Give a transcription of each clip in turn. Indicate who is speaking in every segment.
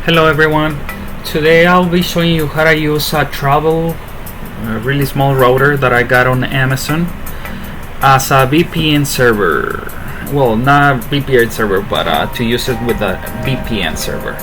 Speaker 1: Hello everyone. Today I'll be showing you how to use a really small router that I got on Amazon as a VPN server. Well, not a VPN server, but to use it with a VPN server.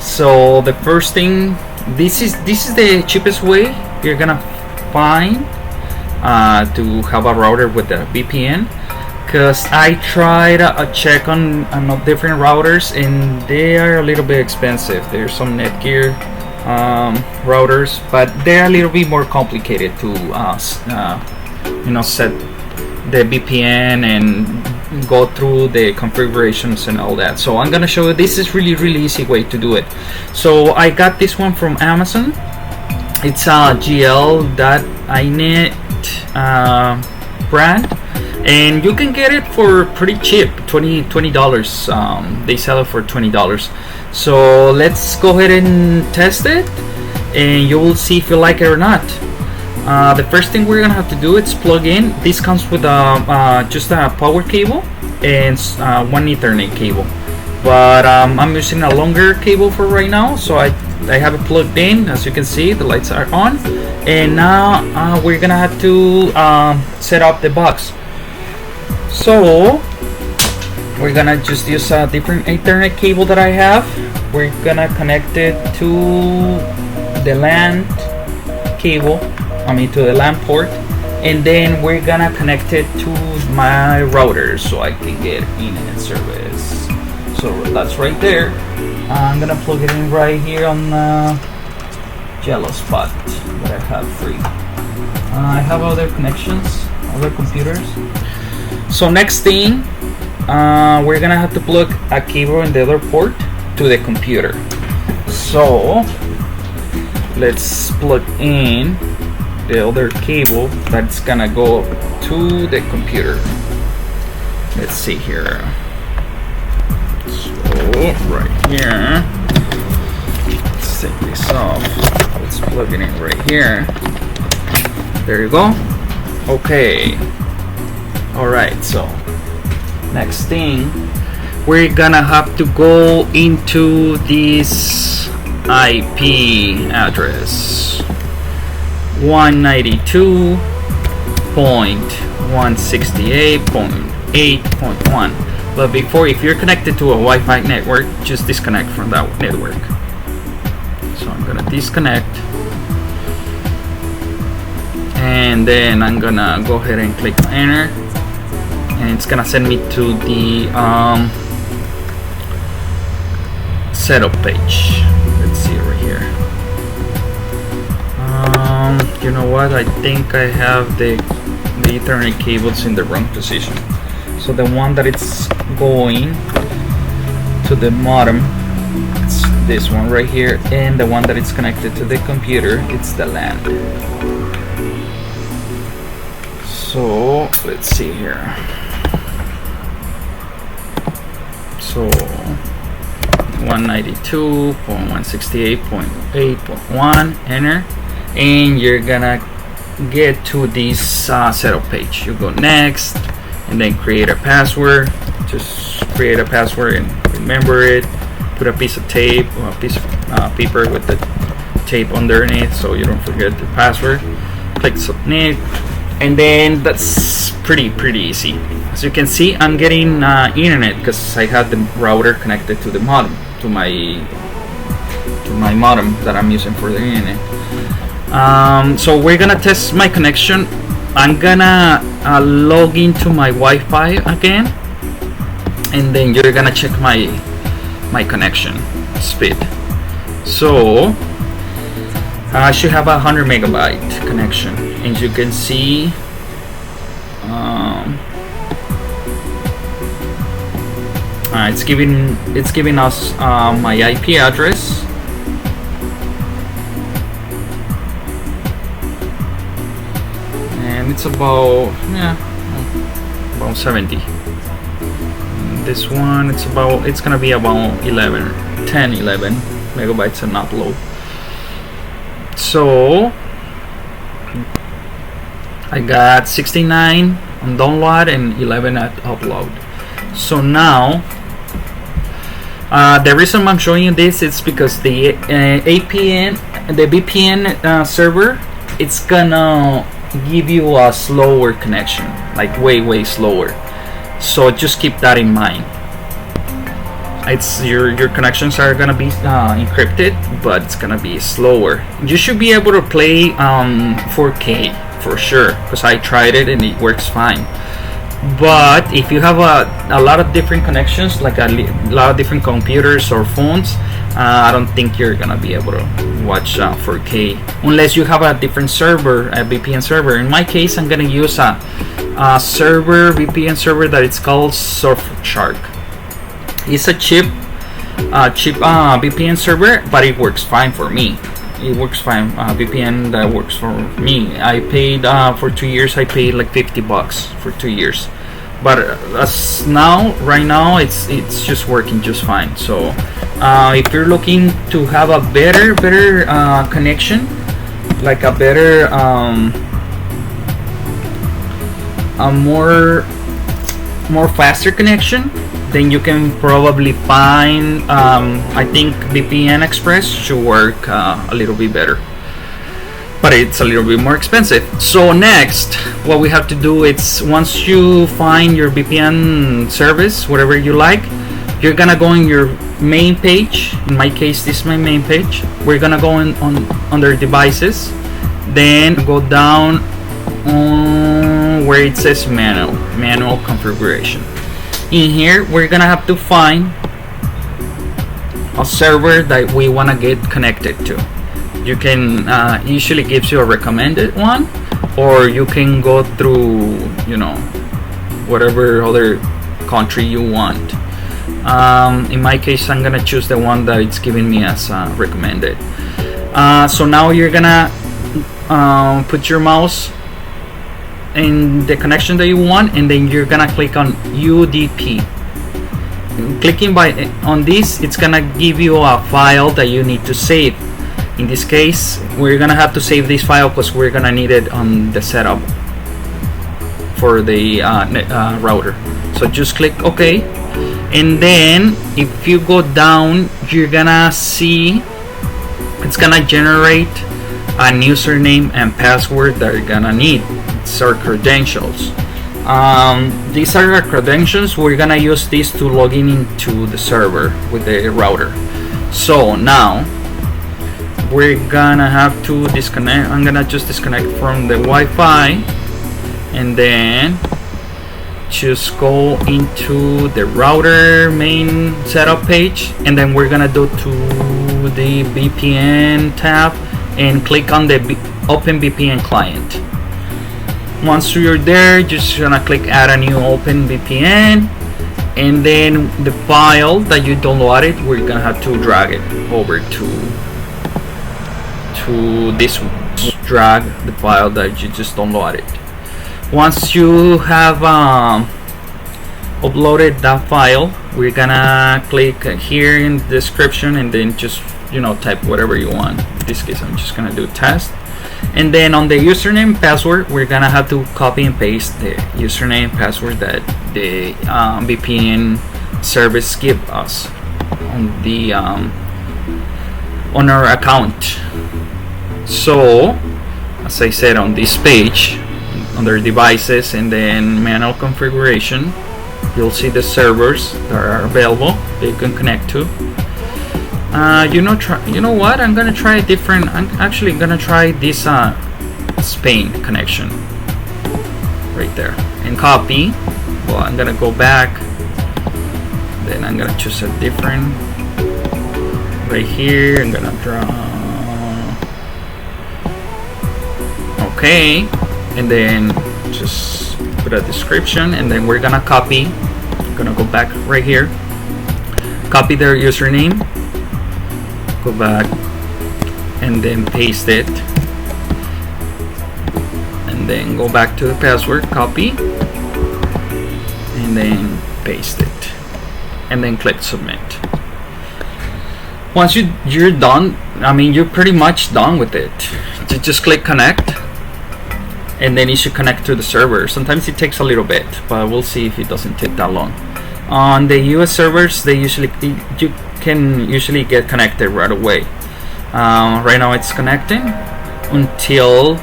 Speaker 1: So the first thing, this is the cheapest way you're gonna find to have a router with a VPN. Because I tried a check on different routers and they are a little bit expensive. There's some Netgear routers, but they're a little bit more complicated to set the VPN and go through the configurations and all that. So I'm gonna show you, this is really easy way to do it. So I got this one from Amazon. It's a gl.inet brand. And you can get it for pretty cheap, $20. They sell it for $20. So let's go ahead and test it, and you will see if you like it or not. The first thing we're gonna have to do is plug in. This comes with just a power cable and one Ethernet cable. But I'm using a longer cable for right now, so I have it plugged in. As you can see, the lights are on. And now we're gonna have to set up the box. So we're gonna just use a different Ethernet cable that I have. We're gonna connect it to the LAN cable, to the LAN port, and then we're gonna connect it to my router so I can get internet service. So that's right there. I'm gonna plug it in right here on the yellow spot that I have free. I have other connections, other computers. So next thing, we're gonna have to plug a cable in the other port to the computer. So let's plug in the other cable that's gonna go to the computer. Let's see here. So right here, let's take this off. Let's plug it in right here. There you go. Okay. Alright, so next thing, we're gonna have to go into this IP address 192.168.8.1. But before, if you're connected to a Wi-Fi network, just disconnect from that network. So I'm gonna disconnect, and then I'm gonna go ahead and click enter. And it's gonna send me to the setup page. Let's see right here. You know what? I think I have the Ethernet cables in the wrong position. So the one that it's going to the modem, it's this one right here, and the one that it's connected to the computer, it's the LAN. So let's see here. So 192.168.8.1, enter, and you're gonna get to this setup page. You go next, and then create a password. Just create a password and remember it. Put a piece of tape or a piece of paper with the tape underneath so you don't forget the password. Click submit. And then that's pretty easy. As you can see, I'm getting internet because I have the router connected to the modem, to my modem that I'm using for the internet. So we're gonna test my connection. I'm gonna log into my Wi-Fi again, and then you're gonna check my connection speed. So I should have 100 megabyte connection, and you can see it's giving us my IP address, and it's about 70. This one, it's gonna be about 11 megabytes an upload. So I got 69 on download and 11 at upload. So now The reason I'm showing you this is because the the VPN server, it's gonna give you a slower connection, like way slower. So just keep that in mind. It's your connections are gonna be encrypted, but it's gonna be slower. You should be able to play 4K for sure, because I tried it and it works fine. But if you have a lot of different connections, like a lot of different computers or phones, I don't think you're gonna be able to watch 4K unless you have a different server, a VPN server. In my case, I'm gonna use a VPN server that it's called Surfshark. It's a cheap VPN server, but it works fine for me. It works fine. VPN that works for me. I paid for 2 years. I paid like $50 for 2 years. But right now, it's just working just fine. So if you're looking to have a better connection, like a better a more faster connection, then you can probably find I think VPN Express should work a little bit better, but it's a little bit more expensive. So next, what we have to do is, once you find your VPN service, whatever you like, you're gonna go in your main page. In my case, this is my main page. We're gonna go under devices, then go down on where it says manual configuration. In here, we're gonna have to find a server that we want to get connected to. You can usually gives you a recommended one, or you can go through, whatever other country you want. In my case, I'm gonna choose the one that it's giving me as recommended. So now you're gonna put your mouse in the connection that you want, and then you're gonna click on UDP. Clicking on this, it's gonna give you a file that you need to save. In this case, we're gonna have to save this file because we're gonna need it on the setup for the router. So just click OK, and then if you go down, you're gonna see it's gonna generate a username and password that you're gonna need. It's our credentials. These are our credentials. We're gonna use this to log into the server with the router. So now we're gonna have to disconnect. I'm gonna just disconnect from the Wi-Fi, and then just go into the router main setup page, and then we're gonna go to the VPN tab and click on the Open VPN client. Once you're there, just gonna click add a new Open VPN, and then the file that you downloaded, we're gonna have to drag it over to this one. Drag the file that you just downloaded. Once you have uploaded that file, we're gonna click here in the description, and then just type whatever you want. In this case, I'm just gonna do test. And then on the username password, we're gonna have to copy and paste the username password that the VPN service give us on the on our account. So as I said, on this page under devices and then manual configuration, you'll see the servers that are available that you can connect to. You know what? I'm gonna try a different. I'm actually gonna try this Spain connection right there and copy. Well, I'm gonna go back. Then I'm gonna choose a different. Right here, I'm gonna draw. Okay, and then just put a description, and then we're gonna copy. I'm gonna go back right here. Copy their username. Go back and then paste it, and then go back to the password, copy, and then paste it, and then click submit. Once you're done, you're pretty much done with it. You just click connect, and then you should connect to the server. Sometimes it takes a little bit, but we'll see if it doesn't take that long. On the US servers, they usually can usually get connected right away. Right now it's connecting until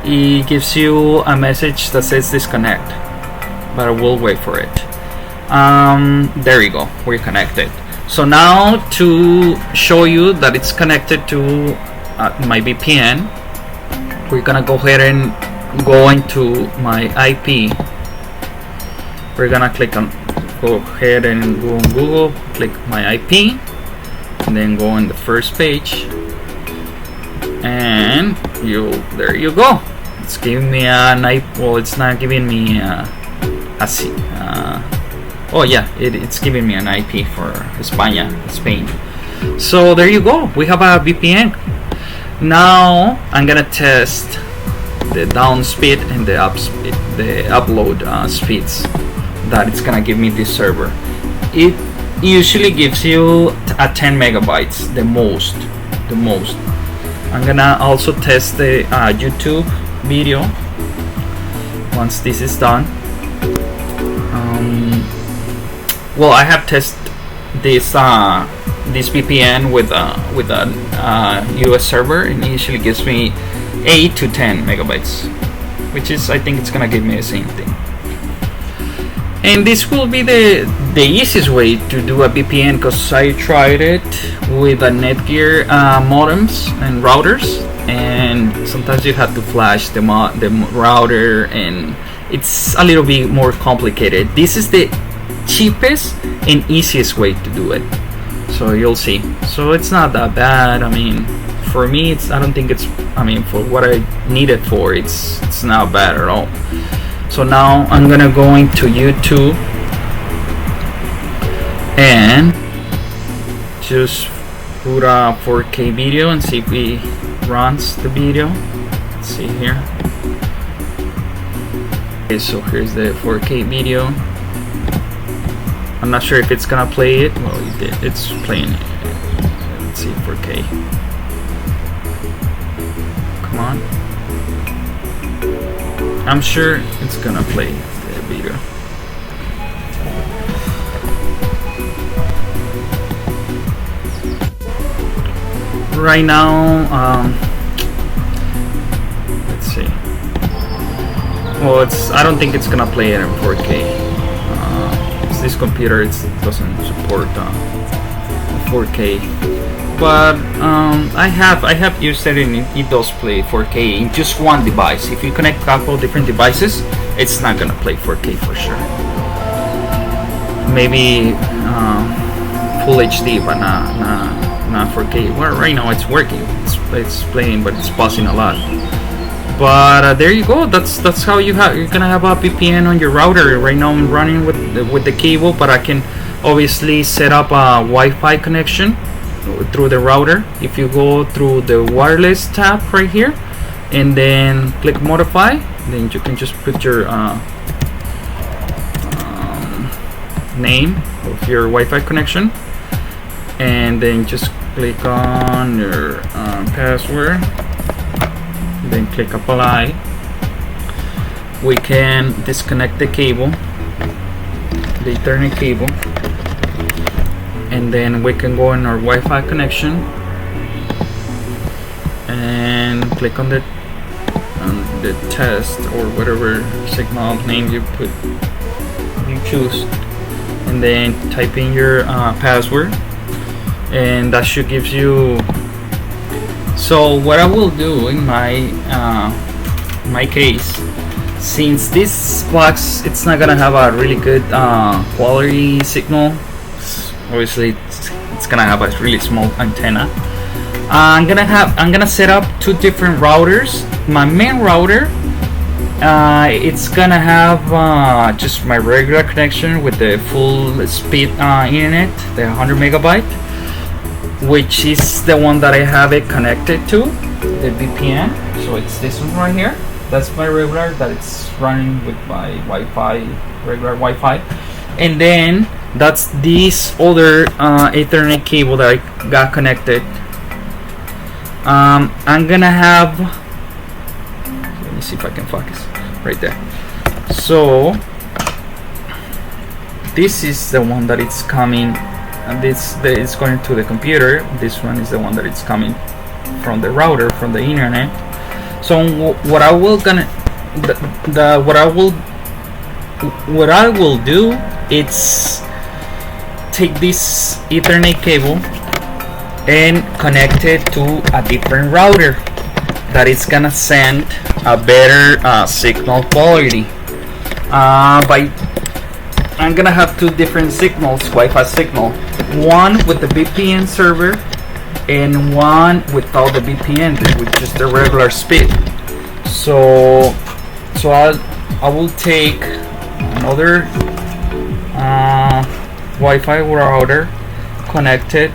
Speaker 1: it gives you a message that says disconnect, but I will wait for it. There you go, we're connected. So now to show you that it's connected to my VPN, we're gonna go ahead and go into my IP. We're gonna go ahead and go on Google, click my IP, and then go on the first page, and there you go. It's giving me an IP. Well, it's not giving me oh yeah, it's giving me an IP for Spain. So there you go, we have a VPN. Now I'm gonna test the down speed and the upload speeds that it's gonna give me this server. It usually gives you a 10 megabytes, the most. I'm gonna also test the YouTube video once this is done. Well, I have tested this VPN with a US server, and it usually gives me 8 to 10 megabytes, which is, I think it's gonna give me the same thing. And this will be the easiest way to do a VPN, because I tried it with a Netgear modems and routers, and sometimes you have to flash the router, and it's a little bit more complicated. This is the cheapest and easiest way to do it, so you'll see. So it's not that bad. I mean, for me, I don't think it's, I mean, for what I need it for, it's not bad at all. So now I'm gonna go into YouTube and just put a 4K video and see if it runs the video. Let's see here. Okay, so here's the 4K video. I'm not sure if it's gonna play it. Well, it did. It's playing it. Let's see, 4K. Come on. I'm sure it's gonna play the video. Right now, let's see. Well, I don't think it's gonna play it in 4K. This computer doesn't support 4K, but I have used it, and it does play 4K in just one device. If you connect a couple different devices, it's not gonna play 4K for sure. Maybe full HD, but not 4K. Well, right now it's working. It's playing, but it's pausing a lot. But there you go. That's how you're gonna have a VPN on your router. Right now I'm running with the cable, but I can obviously set up a Wi-Fi connection through the router. If you go through the wireless tab right here, and then click modify, then you can just put your name of your Wi-Fi connection, and then just click on your password. Then click apply. We can disconnect the cable, the Ethernet cable, and then we can go in our Wi-Fi connection and click on the test or whatever signal name you choose, and then type in your password, and that should give you. So what I will do in my case, since this box, it's not gonna have a really good quality signal. Obviously, it's gonna have a really small antenna. I'm gonna set up two different routers. My main router, it's gonna have just my regular connection with the full speed internet, the 100 megabyte. Which is the one that I have it connected to, the VPN. So it's this one right here. That's my regular that it's running with my Wi-Fi, regular Wi-Fi. And then that's this other Ethernet cable that I got connected. I'm gonna have, let me see if I can focus right there. So this is the one that it's coming and this is going to the computer. This one is the one that it's coming from the router, from the internet. So what I will do is take this Ethernet cable and connect it to a different router that is gonna send a better signal quality. I'm gonna have two different signals, Wi-Fi signal, one with the VPN server and one without the VPN, with just the regular speed. So I will take another Wi-Fi router, connect it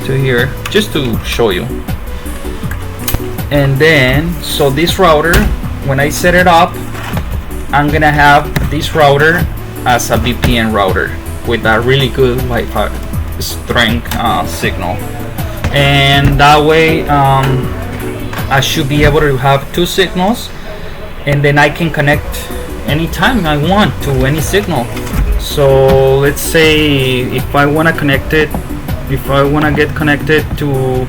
Speaker 1: to here just to show you. And then, so this router, when I set it up, I'm gonna have this router as a VPN router with a really good Wi-Fi strength signal, and that way I should be able to have two signals, and then I can connect anytime I want to any signal. So let's say if I want to get connected to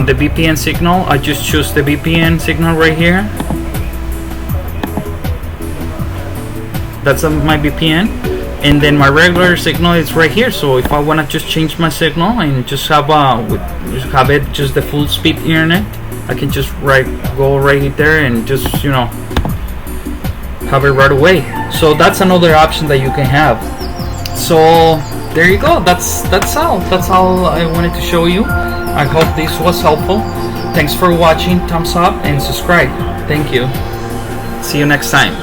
Speaker 1: the VPN signal, I just choose the VPN signal right here. That's my VPN, and then my regular signal is right here. So if I want to just change my signal and just have it just the full speed internet, I can just go right there and just have it right away. So that's another option that you can have. So there you go. That's all I wanted to show you. I hope this was helpful. Thanks for watching. Thumbs up and subscribe. Thank you. See you next time.